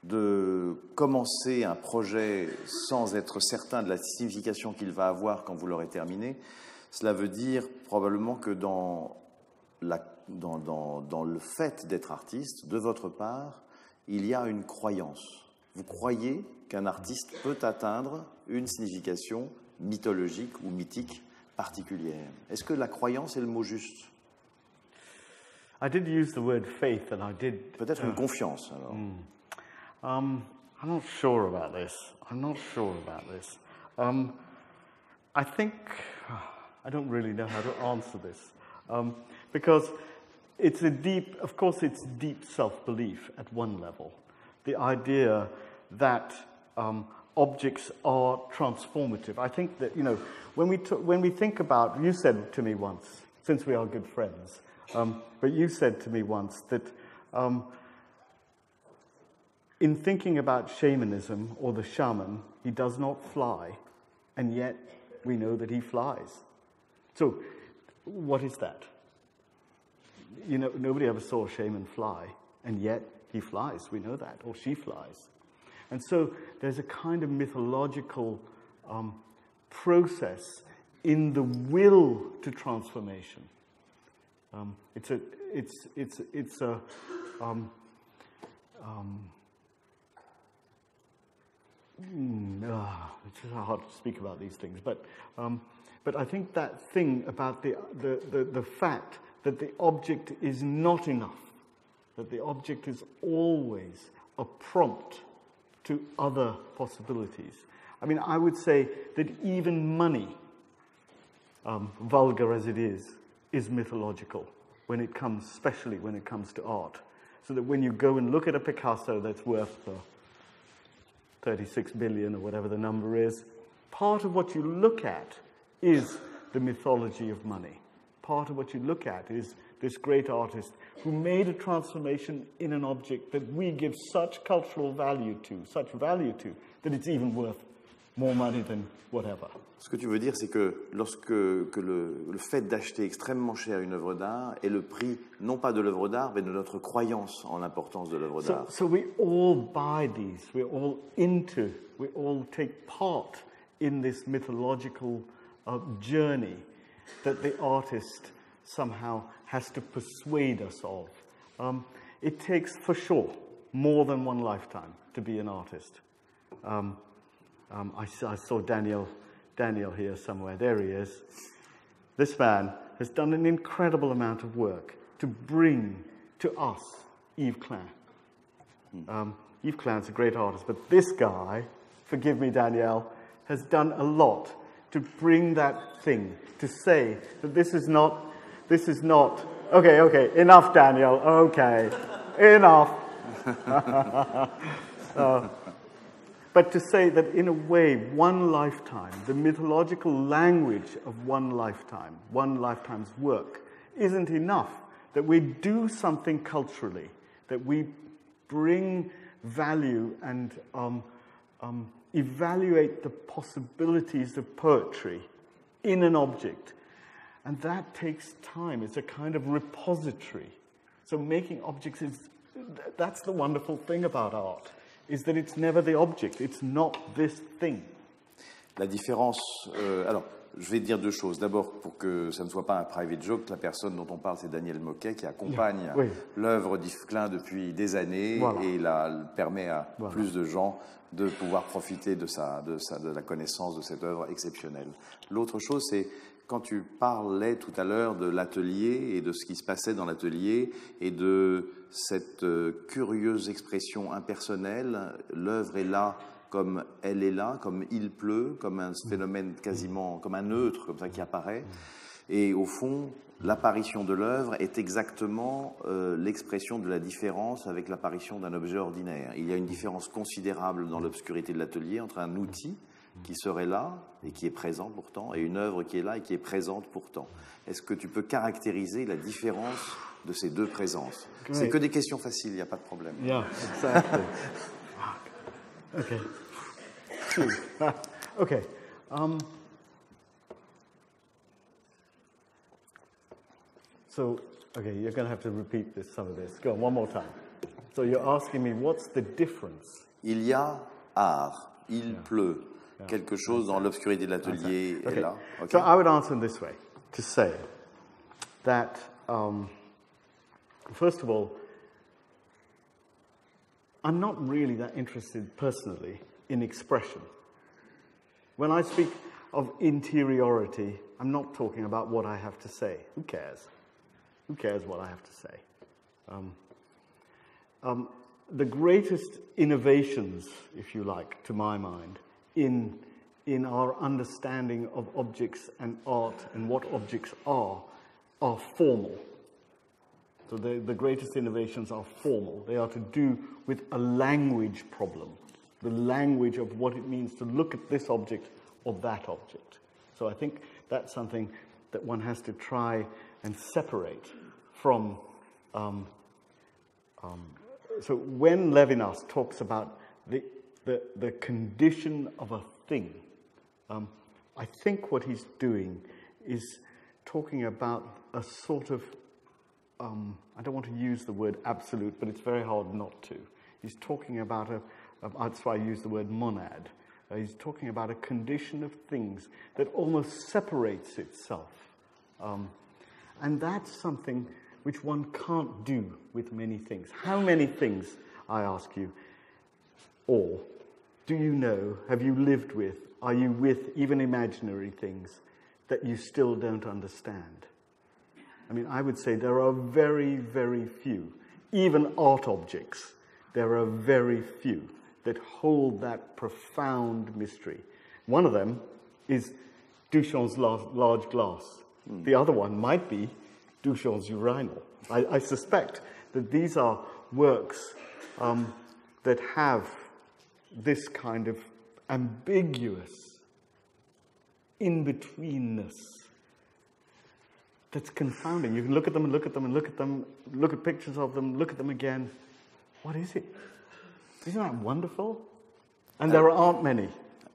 de commencer un projet sans être certain de la signification qu'il va avoir quand vous l'aurez terminé, cela veut dire probablement que dans le fait d'être artiste, de votre part, il y a une croyance. Vous croyez qu'un artiste peut atteindre une signification mythologique ou mythique particulière. Est-ce que la croyance est le mot juste? I did use the word faith, and I did. Peut-être une confiance, alors. I'm not sure about this. I think I don't really know how to answer this because it's of course, it's deep self-belief at one level. The idea that objects are transformative. I think that, when we think about, you said to me once, since we are good friends, but you said to me once that in thinking about shamanism or the shaman, he does not fly, and yet we know that he flies. So, what is that? Nobody ever saw a shaman fly, and yet he flies. We know that, or she flies. And so there's a kind of mythological process in the will to transformation. It's hard to speak about these things, but I think that thing about the fact that the object is not enough, that the object is always a prompt to other possibilities. I mean, I would say that even money, vulgar as it is mythological especially when it comes to art. So that when you go and look at a Picasso that's worth 36 billion or whatever the number is, part of what you look at is the mythology of money. Part of what you look at is this great artist who made a transformation in an object that we give such cultural value to, that it's even worth more money than whatever. Ce que tu veux dire, c'est que le fait d'acheter extrêmement cher une œuvre d'art est le prix, non pas de l'œuvre d'art, mais de notre croyance en l'importance de l'œuvre d'art. So we all buy these, we all take part in this mythological journey that the artist somehow has to persuade us of. It takes, for sure, more than one lifetime to be an artist. I saw Daniel here somewhere. There he is. This man has done an incredible amount of work to bring to us Yves Klein. Yves Klein's a great artist, but this guy, forgive me, Danielle, has done a lot to bring that thing, to say that this is not, okay, enough, Daniel, okay, enough. But to say that in a way, one lifetime, the mythological language of one lifetime's work, isn't enough. That we do something culturally, that we bring value and evaluate the possibilities of poetry in an object. And that takes time. It's a kind of repository. So making objects that's the wonderful thing about art, is that it's never the object. It's not this thing. La différence... alors, je vais dire deux choses. D'abord, pour que ça ne soit pas un private joke, la personne dont on parle, c'est Daniel Moquet, qui accompagne l'œuvre d'Yves Klein depuis des années et permet à plus de gens de pouvoir profiter de la connaissance de cette œuvre exceptionnelle. L'autre chose, c'est quand tu parlais tout à l'heure de l'atelier et de ce qui se passait dans l'atelier et de cette curieuse expression impersonnelle, l'œuvre est là comme elle est là, comme il pleut, comme un phénomène quasiment, comme un neutre, comme ça qui apparaît. Et au fond, l'apparition de l'œuvre est exactement l'expression de la différence avec l'apparition d'un objet ordinaire. Il y a une différence considérable dans l'obscurité de l'atelier entre un outil qui serait là et qui est présent pourtant, et une œuvre qui est là et qui est présente pourtant. Est-ce que tu peux caractériser la différence de ces deux présences? C'est que des questions faciles, il n'y a pas de problème. Yeah, exactly. Okay. Okay. So, okay, you're going to have to repeat this, some of this. Go on, one more time. So you're asking me, what's the difference? Il y a art, il pleut. Quelque chose dans l'obscurité de l'atelier est là. Okay. So I would answer in this way, to say that, first of all, I'm not really that interested personally in expression. When I speak of interiority, I'm not talking about what I have to say. Who cares? Who cares what I have to say? The greatest innovations, if you like, to my mind, in our understanding of objects and art and what objects are formal. So the greatest innovations are formal. They are to do with a language problem, the language of what it means to look at this object or that object. So I think that's something that one has to try and separate from. So when Levinas talks about the condition of a thing, I think what he's doing is talking about a sort of, I don't want to use the word absolute, but it's very hard not to. He's talking about that's why I use the word monad. He's talking about a condition of things that almost separates itself. And that's something which one can't do with many things. How many things, I ask you, or do you know, have you lived with, are you with even imaginary things that you still don't understand? I mean, I would say there are very, very few, even art objects, there are very few that hold that profound mystery. One of them is Duchamp's large glass. The other one might be Duchamp's urinal. I suspect that these are works that have this kind of ambiguous in-betweenness that's confounding. You can look at them and look at them and look at them, look at pictures of them, look at them again. What is it? Isn't that wonderful? And there aren't many.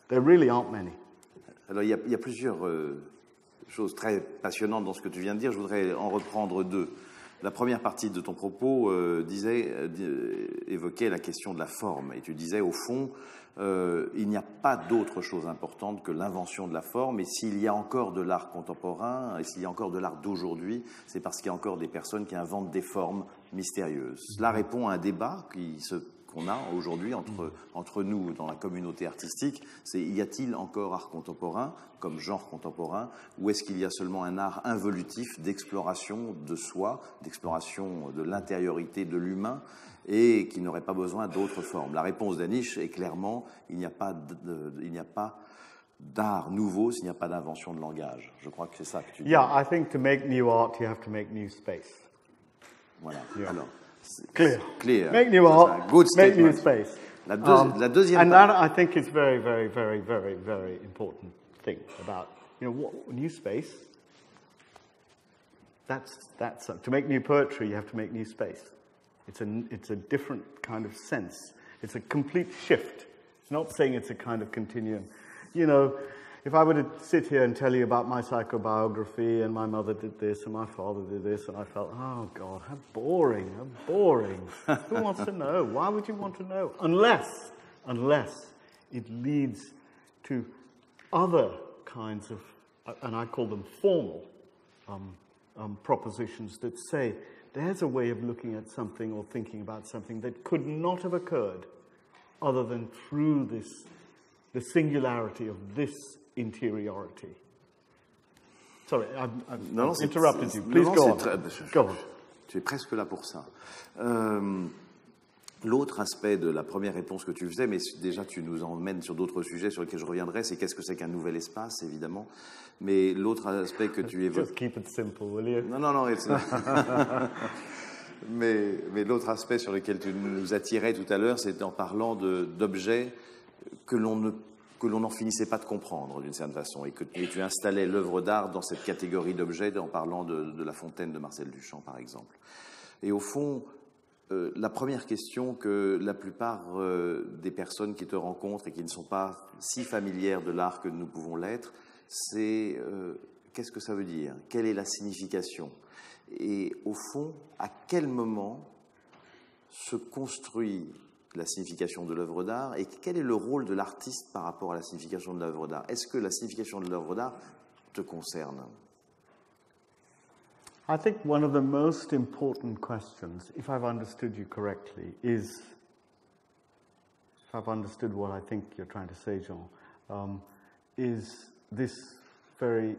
There really aren't many. Alors, il y a plusieurs choses très passionnantes dans ce que tu viens de dire. Je voudrais en reprendre deux. La première partie de ton propos évoquait la question de la forme. Et tu disais, au fond, il n'y a pas d'autre chose importante que l'invention de la forme. Et s'il y a encore de l'art contemporain, et s'il y a encore de l'art d'aujourd'hui, c'est parce qu'il y a encore des personnes qui inventent des formes mystérieuses. Cela répond à un débat qu'on a aujourd'hui entre nous dans la communauté artistique, c'est y a-t-il encore art contemporain comme genre contemporain, ou est-ce qu'il y a seulement un art involutif d'exploration de soi, d'exploration de l'intériorité de l'humain, et qui n'aurait pas besoin d'autres formes? La réponse d'Anish est clairement, il n'y a pas d'art nouveau s'il n'y a pas d'invention de langage. Je crois que c'est ça que tu dis. Yeah, I think to make new art, you have to make new space. Voilà, yeah. Alors... Clear. Make new art, make new space. La deuxième and that, I think, is very, very, very, very, very important thing about, new space. That's to make new poetry, you have to make new space. It's a different kind of sense. It's a complete shift. It's not saying it's a kind of continuum. If I were to sit here and tell you about my psychobiography, and my mother did this, and my father did this, and I felt, oh God, how boring. Who wants to know? Why would you want to know? Unless it leads to other kinds of, and I call them formal propositions that say, there's a way of looking at something or thinking about something that could not have occurred other than through the singularity of this interiority. Sorry, I've interrupted you. Please go on. Go on. Tu es presque là pour ça. L'autre aspect de la première réponse que tu faisais, mais déjà tu nous emmènes sur d'autres sujets sur lesquels je reviendrai, c'est qu'est-ce que c'est qu'un nouvel espace, évidemment. Mais l'autre aspect que tu évoques... Just keep it simple, will you? Non. mais l'autre aspect sur lequel tu nous attirais tout à l'heure, c'était en parlant d'objets que l'on ne que l'on n'en finissait pas de comprendre d'une certaine façon, et tu installais l'œuvre d'art dans cette catégorie d'objets en parlant de la fontaine de Marcel Duchamp, par exemple. Et au fond, la première question que la plupart des personnes qui te rencontrent et qui ne sont pas si familières de l'art que nous pouvons l'être, c'est qu'est-ce que ça veut dire? Quelle est la signification? Et au fond, à quel moment se construit la signification de l'œuvre d'art et quel est le rôle de l'artiste par rapport à la signification de l'œuvre d'art? Est-ce que la signification de l'œuvre d'art te concerne? I think one of the most important questions, if I've understood you correctly, is, if I've understood what I think you're trying to say, Jean, is this very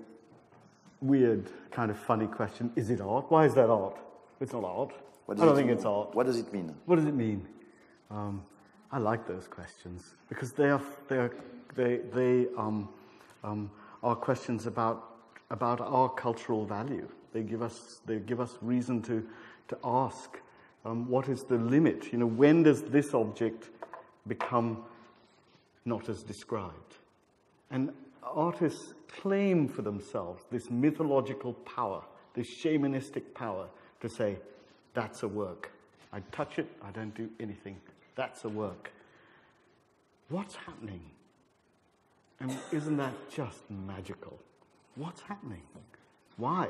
weird, kind of funny question, is it art? Why is that art? It's not art. I don't think it's art. What does it mean? What does it mean? I like those questions because they are questions about our cultural value. They give us reason to ask what is the limit? You know, when does this object become not as described? And artists claim for themselves this mythological power, this shamanistic power to say, that's a work. I touch it, I don't do anything. That's a work. What's happening? And isn't that just magical? What's happening? Why?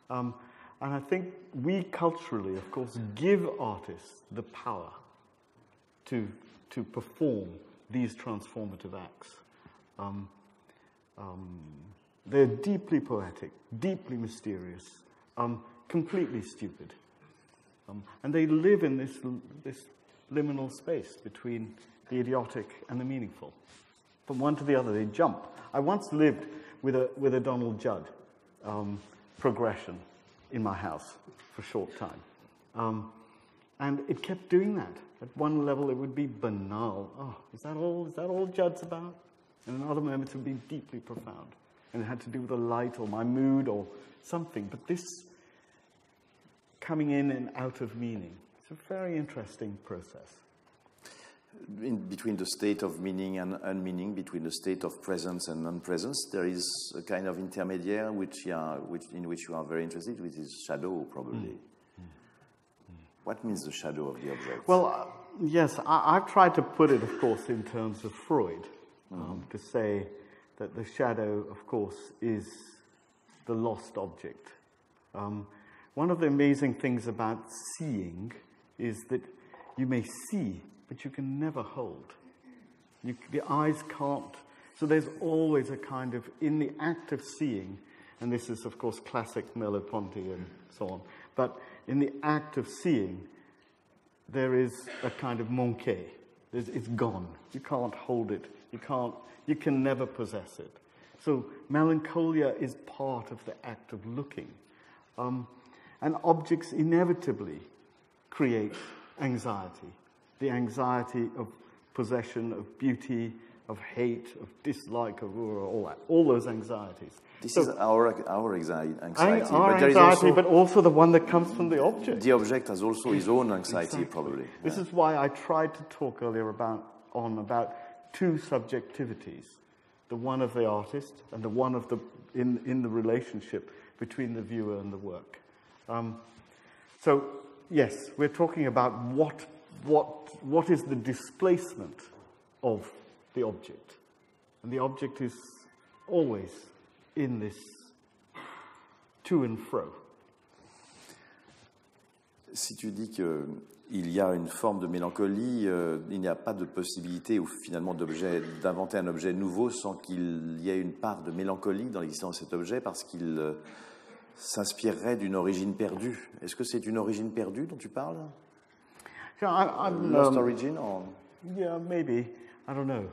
And I think we culturally, of course, give artists the power to perform these transformative acts. They're deeply poetic, deeply mysterious, completely stupid. And they live in this liminal space between the idiotic and the meaningful. From one to the other, they jump. I once lived with a Donald Judd progression in my house for a short time. And it kept doing that. At one level, it would be banal. Oh, is that all Judd's about? And in other moments, it would be deeply profound. And it had to do with the light or my mood or something. But this coming in and out of meaning, it's a very interesting process. Between the state of meaning and unmeaning, between the state of presence and non-presence, there is a kind of intermediary in which you are very interested, which is shadow, probably. What means the shadow of the object? Well, yes, I've tried to put it, of course, in terms of Freud, to say that the shadow, of course, is the lost object. One of the amazing things about seeing is that you may see, but you can never hold. The eyes can't. So there's always a kind of, in the act of seeing, and this is, of course, classic Merleau-Ponty and so on, but in the act of seeing, there is a kind of manqué. It's gone. You can't hold it. You can never possess it. So melancholia is part of the act of looking. And objects inevitably create anxiety. The anxiety of possession, of beauty, of hate, of dislike, of all that. All those anxieties. This is our anxiety. Our anxiety, but also the one that comes from the object. The object has also his own anxiety, Exactly. probably. This is why I tried to talk earlier about two subjectivities. The one of the artist and the one of in the relationship between the viewer and the work. So, yes, we're talking about what is the displacement of the object. And the object is always in this to and fro. Si tu dis qu'il y a une forme de mélancolie, il n'y a pas de possibilité ou finalement d'inventer un objet nouveau sans qu'il y ait une part de mélancolie dans l'existence de cet objet parce qu'il s'inspirerait d'une origine perdue. Est-ce que c'est une origine perdue dont tu parles? Lost origin? Or? Yeah, maybe. I don't know.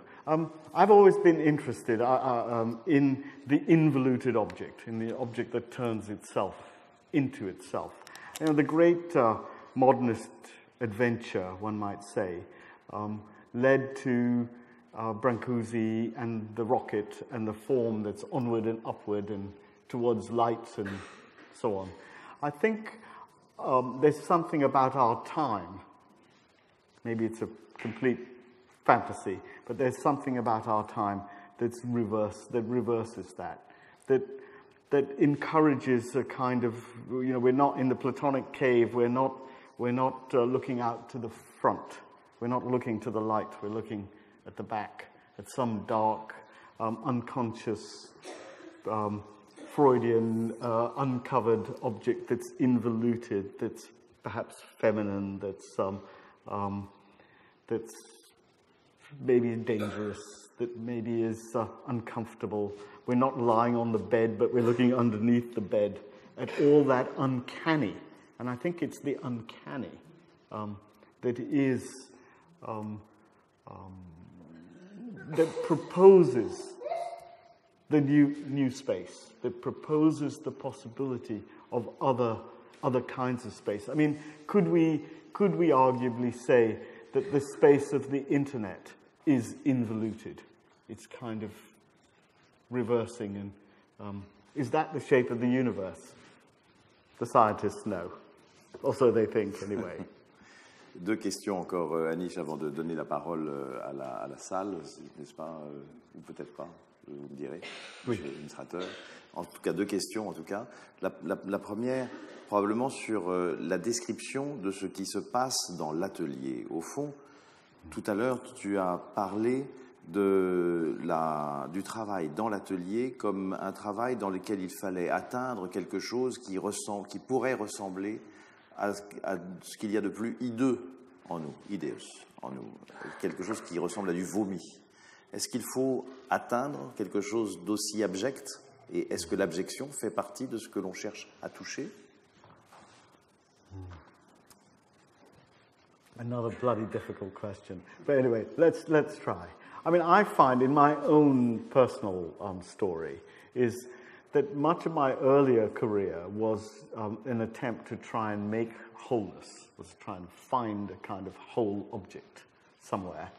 I've always been interested in the involuted object, in the object that turns itself into itself. You know, the great modernist adventure, one might say, led to Brancusi and the rocket and the form that's onward and upward and towards light and so on. I think there's something about our time. Maybe it's a complete fantasy, but there's something about our time that reverses that encourages a kind of, we're not in the Platonic cave, we're not looking out to the front, we're not looking to the light, we're looking at the back, at some dark, unconscious, Freudian, uncovered object that's involuted, that's perhaps feminine, that's maybe dangerous, that maybe is uncomfortable. We're not lying on the bed, but we're looking underneath the bed at all that uncanny. And I think it's the uncanny that is that proposes the new space, that proposes the possibility of other kinds of space. I mean, could we arguably say that the space of the internet is involuted? It's kind of reversing, and is that the shape of the universe? The scientists know. Also, they think, anyway. Deux questions encore, Anish, avant de donner la parole à la salle, n'est-ce pas, ou peut-être pas, vous me direz, monsieur l'administrateur. En tout cas, deux questions, en tout cas. La première, probablement sur la description de ce qui se passe dans l'atelier. Au fond, tout à l'heure, tu as parlé du travail dans l'atelier comme un travail dans lequel il fallait atteindre quelque chose qui pourrait ressembler à ce qu'il y a de plus hideux en nous, ideos en nous, quelque chose qui ressemble à du vomi. Est-ce qu'il faut atteindre quelque chose d'aussi abject, et est-ce que l'abjection fait partie de ce que l'on cherche à toucher? Another bloody difficult question. But anyway, let's try. I mean, I find in my own personal story is that much of my earlier career was an attempt to try and make wholeness, was to try and find a kind of whole object somewhere.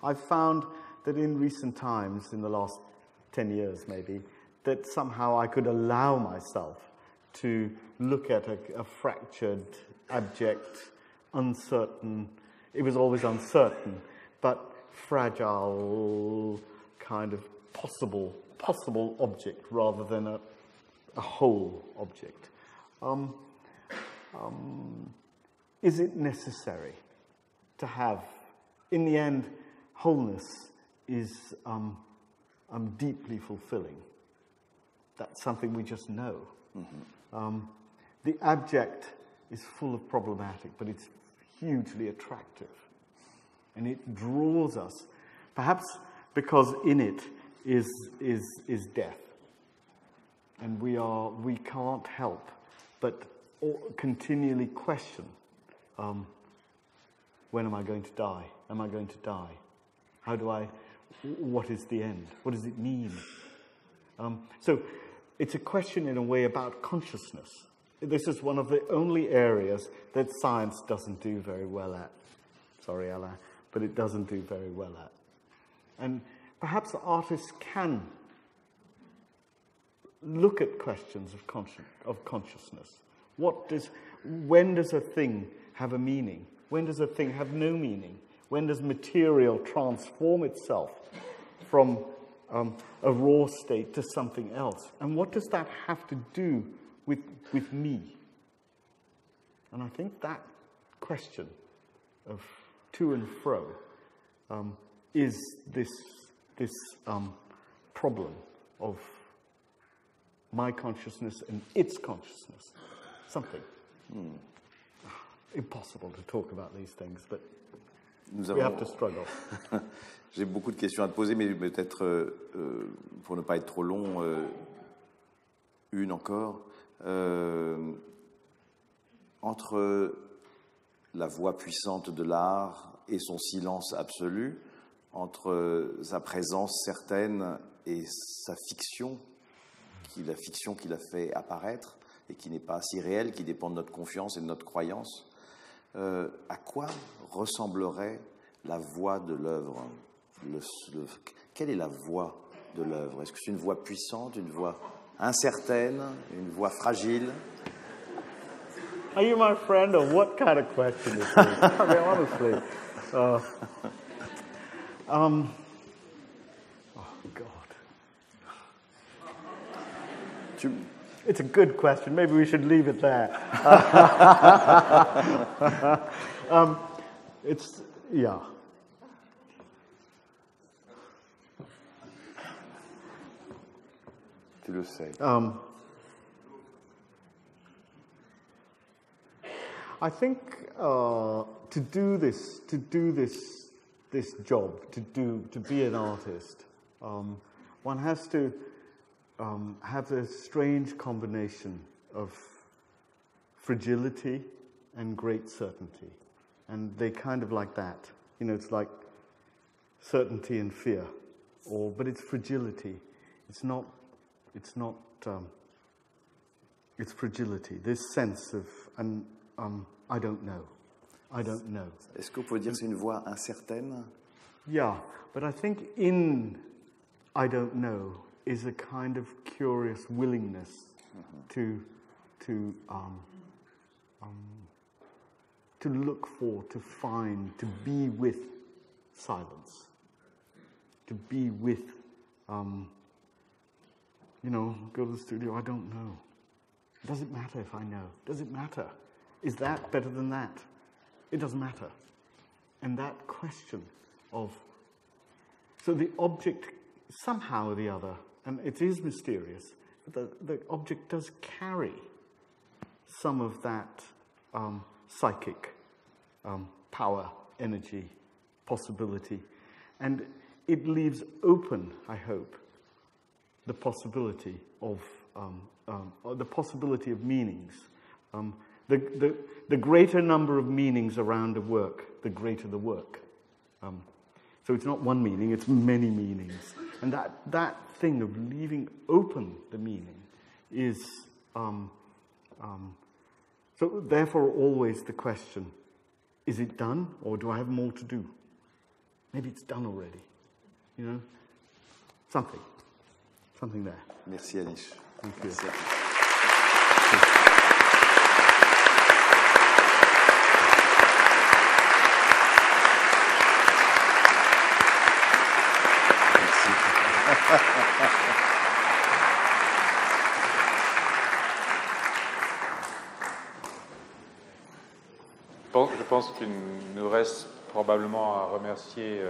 I've found that in recent times, in the last 10 years maybe, that somehow I could allow myself to look at a fractured, abject, uncertain, it was always uncertain, but fragile kind of possible object rather than a whole object. Is it necessary to have, in the end, wholeness is deeply fulfilling? That's something we just know. Mm-hmm. The abject is full of problematic, but it's hugely attractive. And it draws us, perhaps because in it is death. And we can't help but continually question, when am I going to die? Am I going to die? What is the end? What does it mean? So it's a question in a way about consciousness. This is one of the only areas that science doesn't do very well at. Sorry, Alain, but it doesn't do very well at. And perhaps artists can look at questions of consciousness. When does a thing have a meaning? When does a thing have no meaning? When does material transform itself from a raw state to something else? And what does that have to do with me? And I think that question of to and fro is this problem of my consciousness and its consciousness. Something. Impossible to talk about these things, but we have to struggle. J'ai beaucoup de questions à te poser, mais peut-être, pour ne pas être trop long, une encore. Entre la voix puissante de l'art et son silence absolu, entre sa présence certaine et sa fiction, la fiction qu'il a fait apparaître et qui n'est pas si réelle, qui dépend de notre confiance et de notre croyance, à quoi ressemblerait la voix de l'œuvre? Quelle est la voix de l'œuvre? Est-ce que c'est une voix puissante, une voix incertaine, une voix fragile? Are you my friend, or what kind of question is this? I mean, honestly. God. Tu... It's a good question. Maybe we should leave it there. It's, yeah. Tu le sais. I think to do this job, to be an artist, one has to have a strange combination of fragility and great certainty, and they kind of like that. You know, it's like certainty and fear, but it's fragility. It's not. It's fragility. This sense of I don't know. I don't know. Est-ce que vous pouvez dire c'est une voix incertaine? Yeah, but I think in I don't know is a kind of curious willingness to look for, to find, to be with silence, to be with, go to the studio, I don't know. Does it matter if I know? Does it matter? Is that better than that? It doesn't matter. And that question of, so the object, somehow or the other, and it is mysterious, but the object does carry some of that psychic power, energy, possibility. And it leaves open, I hope, the possibility of meanings. The greater number of meanings around a work, the greater the work. So it's not one meaning, it's many meanings. And that thing of leaving open the meaning is... so therefore always the question, is it done or do I have more to do? Maybe it's done already. You know? Something there. Merci Anish. Thank you. Merci. Je pense qu'il nous reste probablement à remercier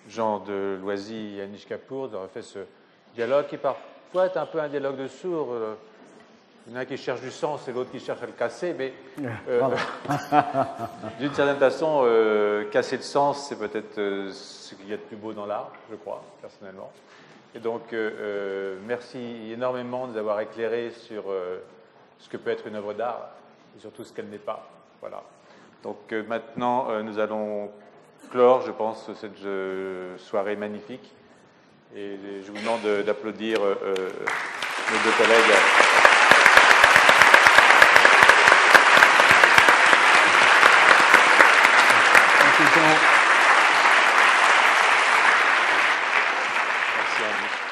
Jean de Loisy et Anish Kapoor d'avoir fait ce dialogue qui parfois est un peu un dialogue de sourds. Il y en a un qui cherche du sens et l'autre qui cherche à le casser, mais d'une certaine façon, casser le sens, c'est peut-être ce qu'il y a de plus beau dans l'art, je crois, personnellement. Et donc, merci énormément de nous avoir éclairé sur ce que peut être une œuvre d'art et surtout ce qu'elle n'est pas. Voilà. Donc maintenant, nous allons clore, je pense, cette soirée magnifique. Et je vous demande d'applaudir nos deux collègues. Merci à vous.